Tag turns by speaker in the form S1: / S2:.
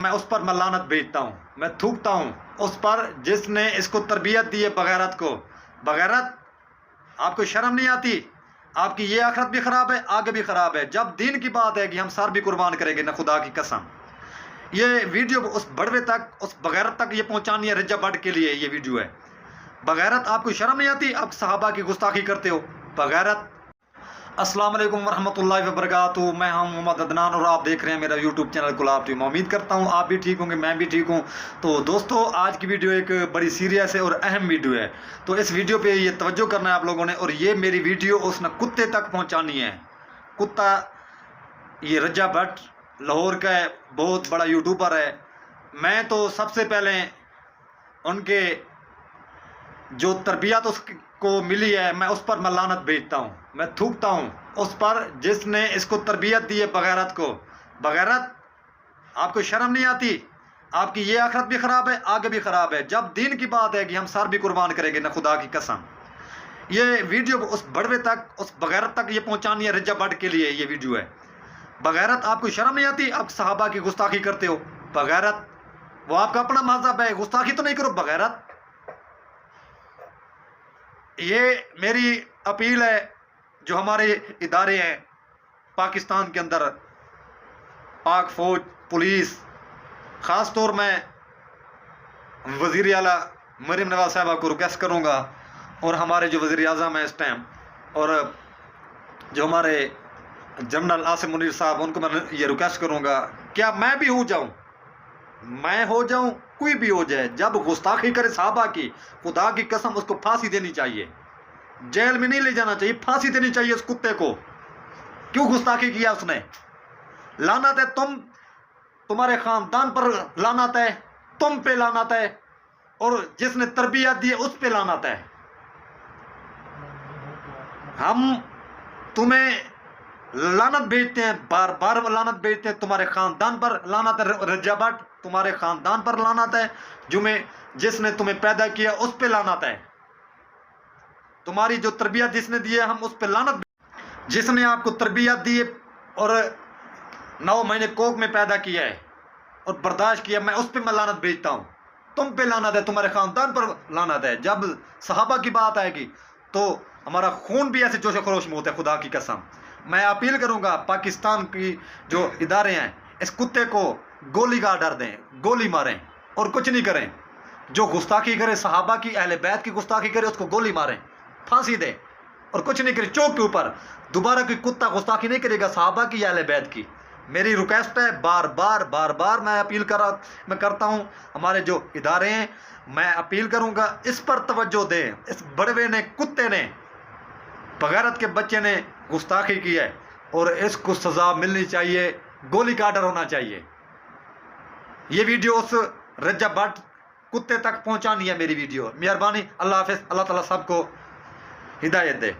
S1: मैं उस पर लानत भेजता हूँ, मैं थूकता हूँ उस पर जिसने इसको तरबियत दी है बगैरत को। बगैरत, आपको शर्म नहीं आती? आपकी ये आखिरत भी ख़राब है, आगे भी ख़राब है। जब दीन की बात है कि हम सर भी कुर्बान करेंगे ना, खुदा की कसम। ये वीडियो उस बड़वे तक, उस बगैरत तक ये पहुँचानी है, रज्जा भट्ट के लिए ये वीडियो है। बगैरत, आपको शर्म नहीं आती? आप सहाबा की गुस्ताखी करते हो, बगैरत। अस्सलाम वालेकुम वरहमतुल्लाहि वबरकातुहू। मैं हूं मोहम्मद अदनान और आप देख रहे हैं मेरा यूट्यूब चैनल गुलाब टीवी। मैं उम्मीद करता हूं आप भी ठीक होंगे, मैं भी ठीक हूं। तो दोस्तों, आज की वीडियो एक बड़ी सीरियस है और अहम वीडियो है। तो इस वीडियो पे ये तवज्जो करना है आप लोगों ने, और ये मेरी वीडियो उसने कुत्ते तक पहुँचानी है। कुत्ता, ये रज्जा भट्ट लाहौर का है, बहुत बड़ा यूट्यूबर है। मैं तो सबसे पहले उनके जो तरबियत उसको मिली है, मैं उस पर लानत भेजता हूँ, मैं थूकता हूँ उस पर जिसने इसको तरबियत दी है बगैरत को। बगैरत, आपको शर्म नहीं आती? आपकी ये आखिरत भी ख़राब है, आगे भी ख़राब है। जब दीन की बात है कि हम सर भी कुर्बान करेंगे ना, खुदा की कसम। ये वीडियो उस बड़वे तक, उस बगैरत तक ये पहुँचानी है, रज्जा भट्ट के लिए ये वीडियो है। बगैरत, आपको शर्म नहीं आती? आप सहाबा की गुस्ताखी करते हो, बगैरत। वो आपका अपना मज़हब है, गुस्ताखी तो नहीं करो, बगैरत। ये मेरी अपील है, जो हमारे इदारे हैं पाकिस्तान के अंदर, पाक फ़ौज, पुलिस, ख़ास तौर में वज़ीर आला मरीम नवाज़ साहबा को रिक्वेस्ट करूँगा, और हमारे जो वज़ीर आज़म हैं इस टाइम, और जो हमारे जनरल आसिम मुनीर साहब, उनको मैं ये रिक्वेस्ट करूँगा, क्या मैं भी हो जाऊँ, मैं हो जाऊँ, कोई भी हो जाए, जब गुस्ताखी करे साहबा की, खुदा की कसम उसको फांसी देनी चाहिए। जेल में नहीं ले जाना चाहिए, फांसी देनी चाहिए उस कुत्ते को। क्यों गुस्ताखी किया उसने? लानत है तुम्हारे खानदान पर लानत है, तुम पे लानत है, और जिसने तरबियत दी है उस पे लानत है। हम तुम्हें लानत भेजते हैं, बार बार लानत भेजते हैं। तुम्हारे खानदान पर लानत है रज्जा भट्ट, तुम्हारे खानदान पर लानत है। जिसने तुम्हें पैदा किया उस पे लानत है। तुम्हारी जो तरबियत जिसने दी है, हम उस पे लानत। जिसने आपको तरबियत दी है और 9 महीने कोख में पैदा किया है और बर्दाश्त किया, मैं उस पे लानत भेजता हूँ। तुम पे लानत है, तुम्हारे खानदान पर लानत है। जब सहाबा की बात आएगी तो हमारा खून भी ऐसे जोश खरोश में होता है, खुदा की कसम। मैं अपील करूंगा, पाकिस्तान की जो इदारे हैं, इस कुत्ते को गोली का आर्डर दें, गोली मारें और कुछ नहीं करें। जो गुस्ताखी करे सहाबा की, अहले बैत की गुस्ताखी करे, उसको गोली मारें, फांसी दें, और कुछ नहीं करे। चौक के ऊपर दोबारा कोई कुत्ता गुस्ताखी नहीं करेगा सहाबा की या अहले बैत की। मेरी रिक्वेस्ट है, बार बार मैं अपील करता हूँ हमारे जो इदारे हैं, मैं अपील करूँगा, इस पर तवज्जो दें। इस बड़वे ने, कुत्ते ने, बगैरत के बच्चे ने गुस्ताखी की है और इसको सज़ा मिलनी चाहिए, गोली का आर्डर होना चाहिए। ये वीडियो उस रज्जा भट्ट कुत्ते तक पहुंचानी है मेरी वीडियो। मेहरबानी, अल्लाह हाफ़िज़। अल्लाह ताला सबको हिदायत दे।